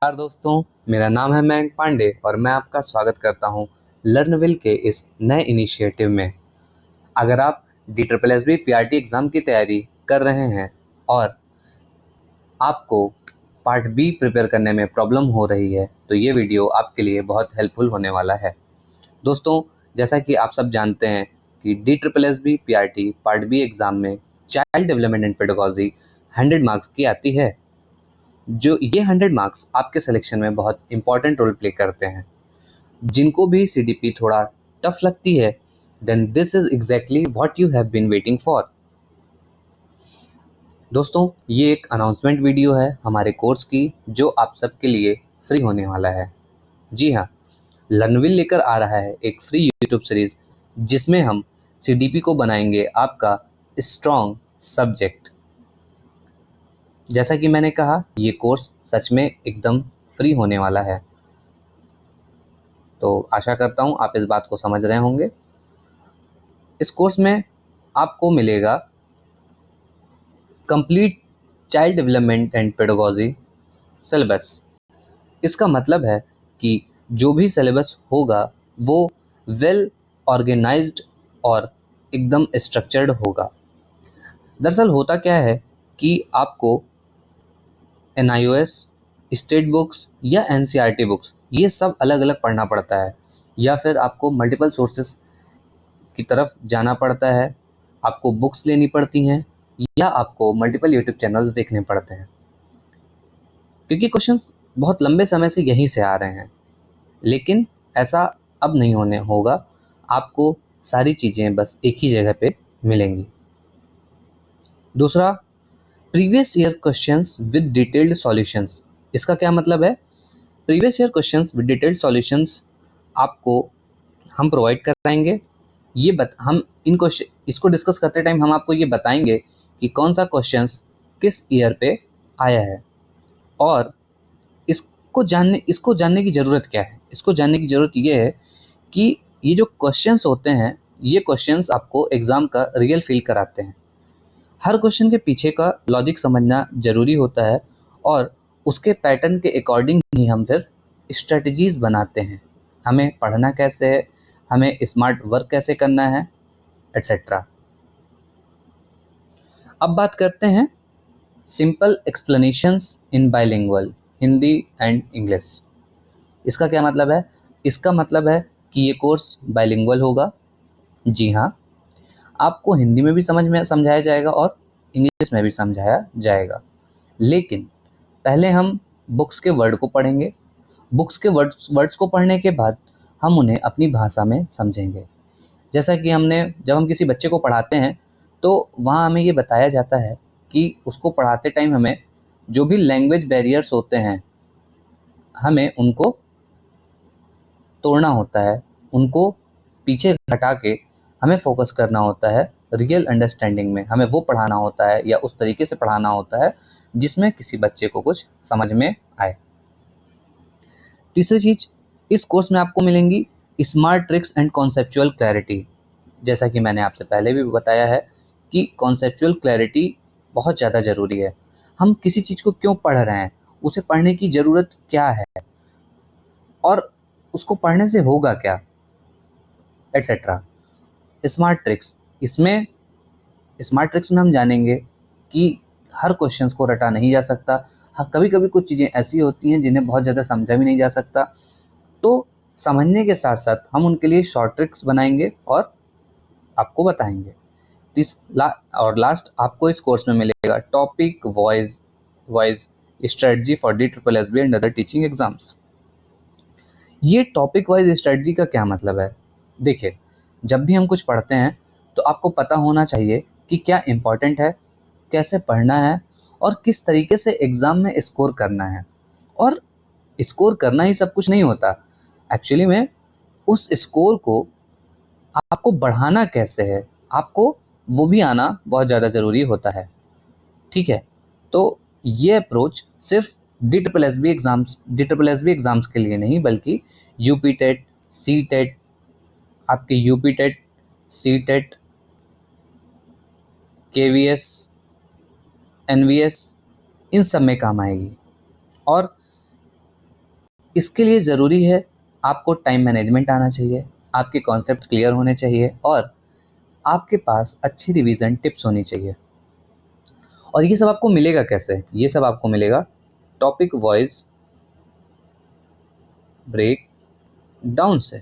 नमस्कार दोस्तों, मेरा नाम है मयंक पांडे और मैं आपका स्वागत करता हूं लर्नविल के इस नए इनिशिएटिव में। अगर आप DSSB PRT एग्ज़ाम की तैयारी कर रहे हैं और आपको पार्ट बी प्रिपेयर करने में प्रॉब्लम हो रही है तो ये वीडियो आपके लिए बहुत हेल्पफुल होने वाला है। दोस्तों, जैसा कि आप सब जानते हैं कि DSSB PRT part B exam में child development and pedagogy 100 marks की आती है। जो ये 100 मार्क्स आपके सिलेक्शन में बहुत इंपॉर्टेंट रोल प्ले करते हैं। जिनको भी CDP थोड़ा टफ लगती है, then this is exactly what you have been waiting for. दोस्तों, ये एक अनाउंसमेंट वीडियो है हमारे कोर्स की जो आप सबके लिए फ्री होने वाला है। जी हाँ, लर्नविल लेकर आ रहा है एक फ्री यूट्यूब सीरीज जिसमें हम CDP को बनाएंगे आपका स्ट्रॉन्ग सब्जेक्ट। जैसा कि मैंने कहा, ये कोर्स सच में एकदम फ्री होने वाला है, तो आशा करता हूँ आप इस बात को समझ रहे होंगे। इस कोर्स में आपको मिलेगा complete child development and pedagogy syllabus. इसका मतलब है कि जो भी सिलेबस होगा वो वेल ऑर्गेनाइज्ड और एकदम स्ट्रक्चर्ड होगा। दरअसल होता क्या है कि आपको NIOS, स्टेट बुक्स या NCERT बुक्स ये सब अलग अलग पढ़ना पड़ता है, या फिर आपको मल्टीपल सोर्सेस की तरफ जाना पड़ता है, आपको बुक्स लेनी पड़ती हैं या आपको मल्टीपल यूट्यूब चैनल्स देखने पड़ते हैं, क्योंकि क्वेश्चंस बहुत लंबे समय से यहीं से आ रहे हैं। लेकिन ऐसा अब नहीं होने होगा, आपको सारी चीज़ें बस एक ही जगह पे मिलेंगी। दूसरा, previous year questions with detailed solutions. इसका क्या मतलब है? Previous year questions with detailed solutions आपको हम प्रोवाइड कराएंगे। हम इन क्वेश्चन इसको डिस्कस करते टाइम हम आपको ये बताएंगे कि कौन सा क्वेश्चंस किस ईयर पे आया है और इसको जानने की ज़रूरत क्या है। इसको जानने की ज़रूरत ये है कि ये जो क्वेश्चंस होते हैं, ये क्वेश्चंस आपको एग्ज़ाम का रियल फील कराते हैं। हर क्वेश्चन के पीछे का लॉजिक समझना ज़रूरी होता है और उसके पैटर्न के अकॉर्डिंग ही हम फिर स्ट्रेटजीज़ बनाते हैं। हमें पढ़ना कैसे है, हमें स्मार्ट वर्क कैसे करना है, एट्सेट्रा। अब बात करते हैं simple explanations in bilingual Hindi and English. इसका क्या मतलब है? इसका मतलब है कि ये कोर्स बाइलिंगुअल होगा। जी हाँ, आपको हिंदी में भी समझाया जाएगा और इंग्लिश में भी समझाया जाएगा। लेकिन पहले हम बुक्स के वर्ड को पढ़ेंगे। बुक्स के वर्ड्स को पढ़ने के बाद हम उन्हें अपनी भाषा में समझेंगे। जैसा कि जब हम किसी बच्चे को पढ़ाते हैं तो वहाँ हमें ये बताया जाता है कि उसको पढ़ाते टाइम हमें जो भी लैंग्वेज बैरियर्स होते हैं हमें उनको तोड़ना होता है, उनको पीछे हटा के हमें फोकस करना होता है रियल अंडरस्टैंडिंग में। हमें वो पढ़ाना होता है या उस तरीके से पढ़ाना होता है जिसमें किसी बच्चे को कुछ समझ में आए। तीसरी चीज़, इस कोर्स में आपको मिलेंगी smart tricks and conceptual clarity. जैसा कि मैंने आपसे पहले भी बताया है कि कॉन्सेप्चुअल क्लैरिटी बहुत ज़्यादा ज़रूरी है। हम किसी चीज़ को क्यों पढ़ रहे हैं, उसे पढ़ने की ज़रूरत क्या है और उसको पढ़ने से होगा क्या, एट्सेट्रा। स्मार्ट ट्रिक्स इसमें स्मार्ट ट्रिक्स में हम जानेंगे कि हर क्वेश्चंस को रटा नहीं जा सकता। हाँ, कभी कभी कुछ चीज़ें ऐसी होती हैं जिन्हें बहुत ज़्यादा समझा भी नहीं जा सकता, तो समझने के साथ साथ हम उनके लिए शॉर्ट ट्रिक्स बनाएंगे और आपको बताएंगे। और लास्ट, आपको इस कोर्स में मिलेगा topic wise strategy for DSSB and other teaching exams. ये टॉपिक वाइज स्ट्रेटजी का क्या मतलब है? देखिए, जब भी हम कुछ पढ़ते हैं तो आपको पता होना चाहिए कि क्या इम्पोर्टेंट है, कैसे पढ़ना है और किस तरीके से एग्ज़ाम में स्कोर करना है। और स्कोर करना ही सब कुछ नहीं होता, एक्चुअली में उस स्कोर को आपको बढ़ाना कैसे है, आपको वो भी आना बहुत ज़्यादा ज़रूरी होता है। ठीक है, तो ये अप्रोच सिर्फ DSSB एग्ज़ाम्स के लिए नहीं बल्कि यूपी टेट, सी टेट, आपके UP TET, CTET, KVS, NVS, इन सब में काम आएगी। और इसके लिए ज़रूरी है आपको टाइम मैनेजमेंट आना चाहिए, आपके कॉन्सेप्ट क्लियर होने चाहिए और आपके पास अच्छी रिवीजन टिप्स होनी चाहिए। और ये सब आपको मिलेगा कैसे? ये सब आपको मिलेगा टॉपिक वाइज ब्रेक डाउन से।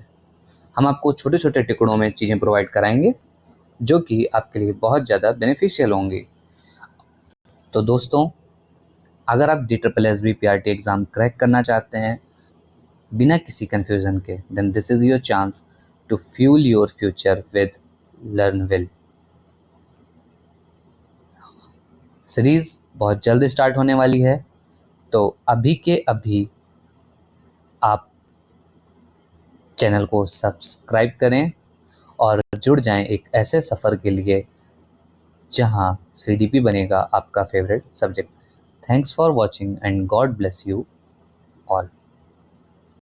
हम आपको छोटे छोटे टुकड़ों में चीज़ें प्रोवाइड कराएंगे जो कि आपके लिए बहुत ज़्यादा बेनिफिशियल होंगी। तो दोस्तों, अगर आप DSSB PRT एग्ज़ाम क्रैक करना चाहते हैं बिना किसी कन्फ्यूज़न के, then this is your chance to fuel your future with LearnWill. Series बहुत जल्द स्टार्ट होने वाली है, तो अभी के अभी आप चैनल को सब्सक्राइब करें और जुड़ जाएं एक ऐसे सफ़र के लिए जहां CDP बनेगा आपका favourite subject. Thanks for watching and God bless you all.